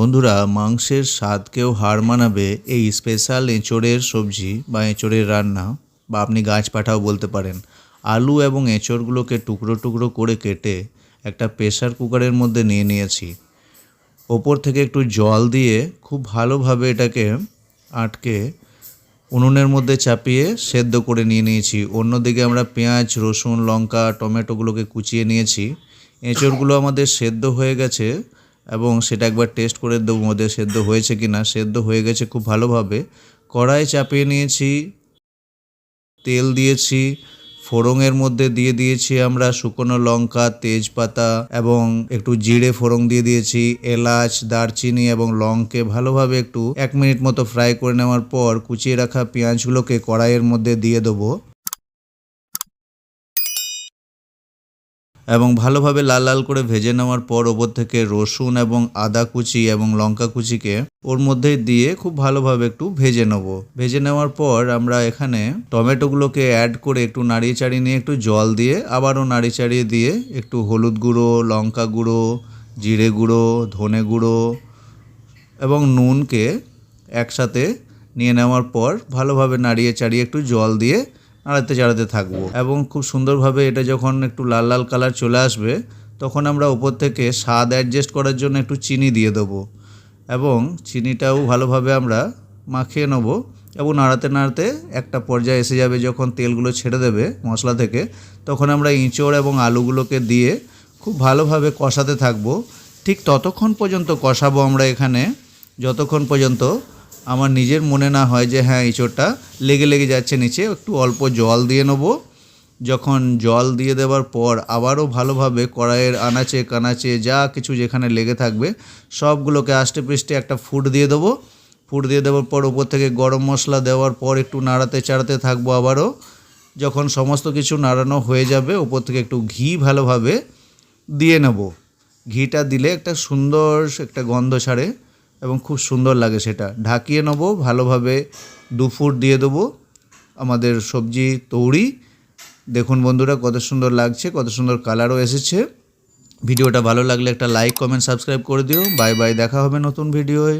বন্ধুরা, মাংসের স্বাদকেও হার মানাবে এই স্পেশাল এঁচোড়ের সবজি বা এঁচোড়ের রান্না, বা আপনি গাছ পাঠাও বলতে পারেন। আলু এবং এঁচোড়গুলোকে টুকরো টুকরো করে কেটে একটা প্রেসার কুকারের মধ্যে নিয়ে নিয়েছি। ওপর থেকে একটু জল দিয়ে খুব ভালোভাবে এটাকে আটকে উনুনের মধ্যে চাপিয়ে সেদ্ধ করে নিয়ে নিয়েছি। অন্যদিকে আমরা পেঁয়াজ, রসুন, লঙ্কা, টমেটোগুলোকে কুচিয়ে নিয়েছি। এঁচোড়গুলো আমাদের সেদ্ধ হয়ে গেছে এবং সেটা একবার টেস্ট করে দেবো মধ্যে সেদ্ধ হয়েছে কি না। সেদ্ধ হয়ে গেছে খুব ভালোভাবে। কড়াই চাপিয়ে নিয়েছি, তেল দিয়েছি, ফোড়নের মধ্যে দিয়ে দিয়েছি আমরা শুকনো লঙ্কা, তেজপাতা এবং একটু জিরে ফোড়ন দিয়ে দিয়েছি। এলাচ, দারচিনি এবং লংকে ভালোভাবে একটু 1 মিনিট মতো ফ্রাই করে নেওয়ার পর কুচিয়ে রাখা পেঁয়াজগুলোকে কড়াইয়ের মধ্যে দিয়ে দেবো এবং ভালোভাবে লাল লাল করে ভেজে নেওয়ার পর ওপর থেকে রসুন এবং আদা কুচি এবং লঙ্কা কুচিকে ওর মধ্যে দিয়ে খুব ভালোভাবে একটু ভেজে নেব। ভেজে নেওয়ার পর আমরা এখানে টমেটোগুলোকে অ্যাড করে একটু নাড়িয়ে চাড়িয়ে নিয়ে একটু জল দিয়ে আবারও নাড়িয়ে চাড়িয়ে দিয়ে একটু হলুদ গুঁড়ো, লঙ্কা গুঁড়ো, জিরে গুঁড়ো, ধনে গুঁড়ো এবং নুনকে একসাথে নিয়ে নেওয়ার পর ভালোভাবে নাড়িয়ে চাড়িয়ে একটু জল দিয়ে নাড়াতে চাড়াতে থাকবো এবং খুব সুন্দরভাবে এটা যখন একটু লাল লাল কালার চলে আসবে তখন আমরা উপর থেকে স্বাদ অ্যাডজাস্ট করার জন্য একটু চিনি দিয়ে দেবো এবং চিনিটাও ভালোভাবে আমরা মাখিয়ে নেব এবং নাড়াতে নাড়াতে একটা পর্যায়ে এসে যাবে যখন তেলগুলো ছেড়ে দেবে মশলা থেকে, তখন আমরা এঁচোড় এবং আলুগুলোকে দিয়ে খুব ভালোভাবে কষাতে থাকবো। ঠিক ততক্ষণ পর্যন্ত কষাবো আমরা এখানে যতক্ষণ পর্যন্ত আমার নিজের মনে না হয় যে হ্যাঁ এঁচোড়টা লেগে লেগে যাচ্ছে নিচে। একটু অল্প জল দিয়ে নেবো। যখন জল দিয়ে দেওয়ার পর আবারও ভালোভাবে কড়াইয়ের আনাচে কানাচে যা কিছু যেখানে লেগে থাকবে সবগুলোকে আস্তে পৃষ্ঠে একটা ফুট দিয়ে দেবো। ফুট দিয়ে দেওয়ার পর ওপর থেকে গরম মশলা দেওয়ার পর একটু নাড়াতে চাড়াতে থাকবো আবারও। যখন সমস্ত কিছু নাড়ানো হয়ে যাবে ওপর থেকে একটু ঘি ভালোভাবে দিয়ে নেব। ঘিটা দিলে একটা সুন্দর একটা গন্ধ ছাড়ে এবং খুব সুন্দর লাগে, সেটা ঢাকিয়ে নেব ভালোভাবে। 2 ফুট দিয়ে দেবো। আমাদের সবজি তৈরি। দেখুন বন্ধুরা কত সুন্দর লাগছে, কত সুন্দর কালারও এসেছে। ভিডিওটা ভালো লাগলে একটা লাইক, কমেন্ট, সাবস্ক্রাইব করে দিও। বাই বাই, দেখা হবে নতুন ভিডিওয়।